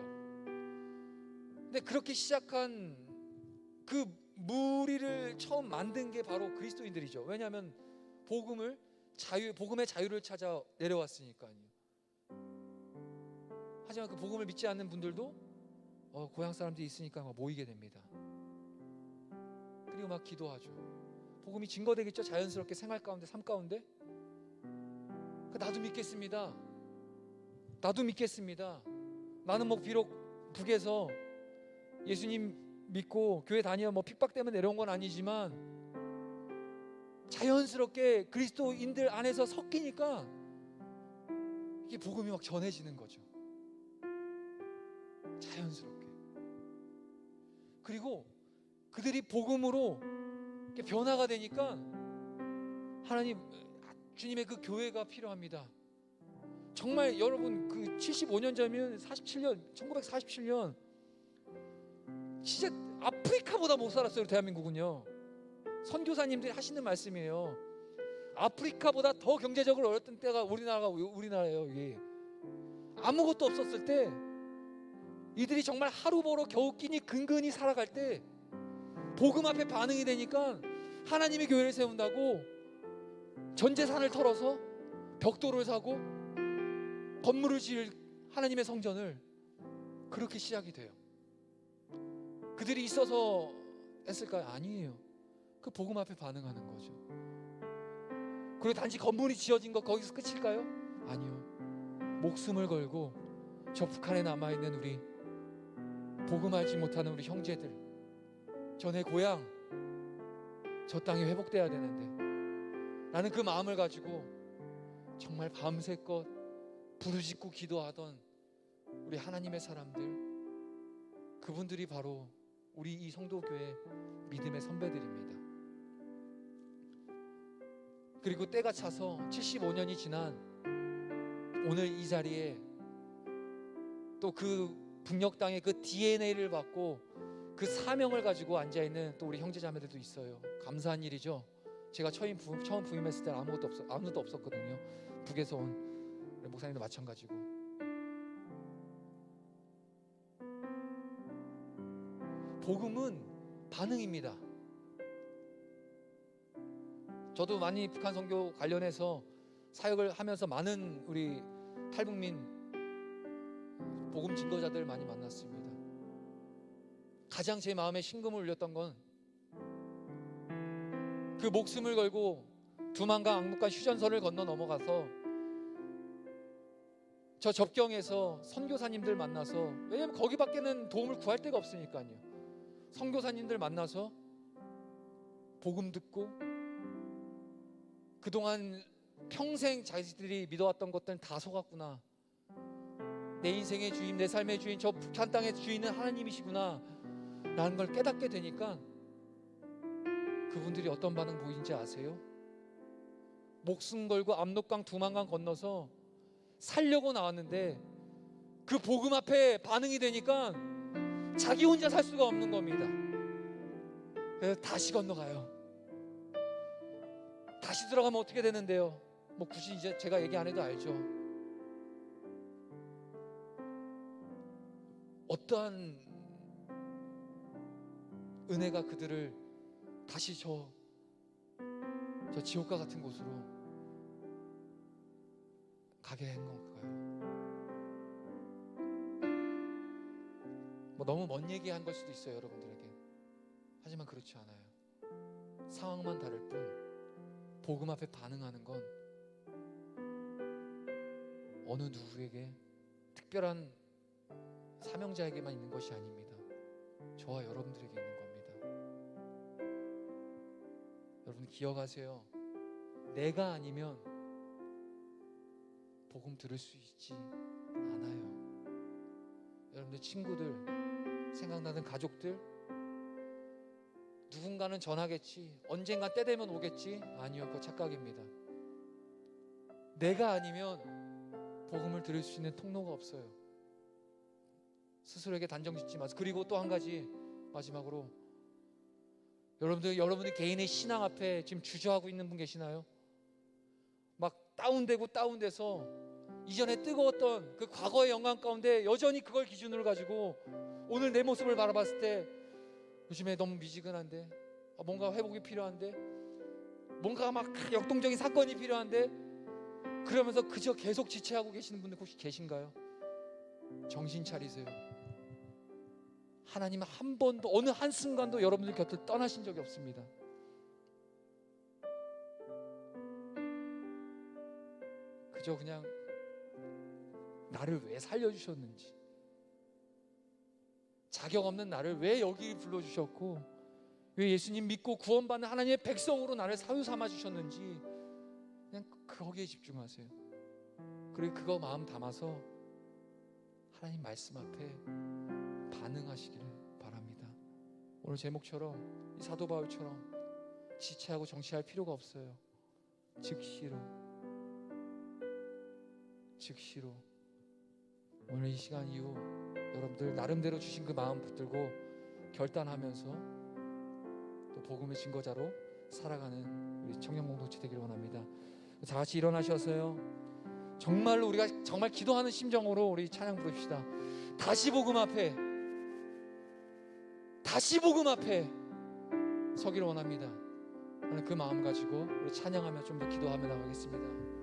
[SPEAKER 1] 근데 그렇게 시작한 그 무리를 처음 만든 게 바로 그리스도인들이죠. 왜냐하면 복음의 자유를 찾아 내려왔으니까요. 하지만 그 복음을 믿지 않는 분들도 고향 사람들이 있으니까 막 모이게 됩니다. 그리고 막 기도하죠. 복음이 증거되겠죠. 자연스럽게 생활 가운데, 삶 가운데. 나도 믿겠습니다. 나도 믿겠습니다. 나는 뭐 비록 북에서 예수님 믿고 교회 다니며 뭐 핍박 때문에 내려온 건 아니지만 자연스럽게 그리스도인들 안에서 섞이니까 이게 복음이 막 전해지는 거죠. 자연스럽게. 그리고 그들이 복음으로 이렇게 변화가 되니까 하나님, 주님의 그 교회가 필요합니다. 정말 여러분 그 75년 전이면 1947년 진짜 아프리카보다 못 살았어요. 대한민국은요. 선교사님들이 하시는 말씀이에요. 아프리카보다 더 경제적으로 어렸던 때가 우리나라예요. 이게 아무것도 없었을 때 이들이 정말 하루 벌어 겨우 끼니 근근히 살아갈 때 복음 앞에 반응이 되니까 하나님의 교회를 세운다고 전 재산을 털어서 벽돌을 사고 건물을 지을 하나님의 성전을 그렇게 시작이 돼요. 그들이 있어서 했을까요? 아니에요. 그 복음 앞에 반응하는 거죠. 그리고 단지 건물이 지어진 것 거기서 끝일까요? 아니요. 목숨을 걸고 저 북한에 남아있는 우리 복음 알지 못하는 우리 형제들, 저 내 고향, 저 땅이 회복돼야 되는데 나는 그 마음을 가지고 정말 밤새껏 부르짖고 기도하던 우리 하나님의 사람들, 그분들이 바로 우리 이 성도교회 믿음의 선배들입니다. 그리고 때가 차서 75년이 지난 오늘 이 자리에 또 그 북녘 땅의 그 DNA를 받고 그 사명을 가지고 앉아있는 또 우리 형제자매들도 있어요. 감사한 일이죠. 제가 처음 부임했을 때는 아무것도 없었거든요. 북에서 온 우리 목사님도 마찬가지고. 복음은 반응입니다. 저도 많이 북한 선교 관련해서 사역을 하면서 많은 우리 탈북민 복음 증거자들 많이 만났습니다. 가장 제 마음에 심금을 울렸던 건 그 목숨을 걸고 두만강 악목강 휴전선을 건너 넘어가서 저 접경에서 선교사님들 만나서, 왜냐면 거기밖에는 도움을 구할 데가 없으니까요. 선교사님들 만나서 복음 듣고 그동안 평생 자기들이 믿어왔던 것들은 다 속았구나, 내 인생의 주인, 내 삶의 주인, 저 북한 땅의 주인은 하나님이시구나 라는 걸 깨닫게 되니까 그분들이 어떤 반응 보이는지 아세요? 목숨 걸고 압록강 두만강 건너서 살려고 나왔는데 그 복음 앞에 반응이 되니까 자기 혼자 살 수가 없는 겁니다. 그래서 다시 건너가요. 다시 들어가면 어떻게 되는데요? 뭐 굳이 이제 제가 얘기 안 해도 알죠. 어떠한 은혜가 그들을 다시 저 지옥과 같은 곳으로 가게 한 건가요? 뭐 너무 먼 얘기한 걸 수도 있어요, 여러분들에게. 하지만 그렇지 않아요. 상황만 다를 뿐 복음 앞에 반응하는 건 어느 누구에게 특별한 사명자에게만 있는 것이 아닙니다. 저와 여러분들에게 있는 겁니다. 여러분 기억하세요. 내가 아니면 복음 들을 수 있지 않아요. 여러분들 친구들, 생각나는 가족들, 누군가는 전하겠지, 언젠가 때 되면 오겠지. 아니요, 그거 착각입니다. 내가 아니면 복음을 들을 수 있는 통로가 없어요. 스스로에게 단정 짓지 마세요. 그리고 또 한 가지 마지막으로, 여러분들 개인의 신앙 앞에 지금 주저하고 있는 분 계시나요? 막 다운돼서 이전에 뜨거웠던 그 과거의 영광 가운데 여전히 그걸 기준으로 가지고 오늘 내 모습을 바라봤을 때 요즘에 너무 미지근한데, 뭔가 회복이 필요한데, 뭔가 막 역동적인 사건이 필요한데, 그러면서 그저 계속 지체하고 계시는 분들 혹시 계신가요? 정신 차리세요. 하나님은 한 번도, 어느 한순간도 여러분들 곁을 떠나신 적이 없습니다. 그저 그냥 나를 왜 살려주셨는지, 자격 없는 나를 왜 여기 불러주셨고, 왜 예수님 믿고 구원받는 하나님의 백성으로 나를 사유 삼아주셨는지, 그냥 거기에 집중하세요. 그리고 그거 마음 담아서 하나님 말씀 앞에 반응하시기를 바랍니다. 오늘 제목처럼 이 사도 바울처럼 지체하고 정치할 필요가 없어요. 즉시로 오늘 이 시간 이후 여러분들 나름대로 주신 그 마음 붙들고 결단하면서 또 복음의 증거자로 살아가는 우리 청년 공동체 되기를 원합니다. 다 같이 일어나셔서요, 정말로 우리가 정말 기도하는 심정으로 우리 찬양 부릅시다. 다시 복음 앞에 서기를 원합니다. 오늘 그 마음 가지고 우리 찬양하며 좀 더 기도하며 나가겠습니다.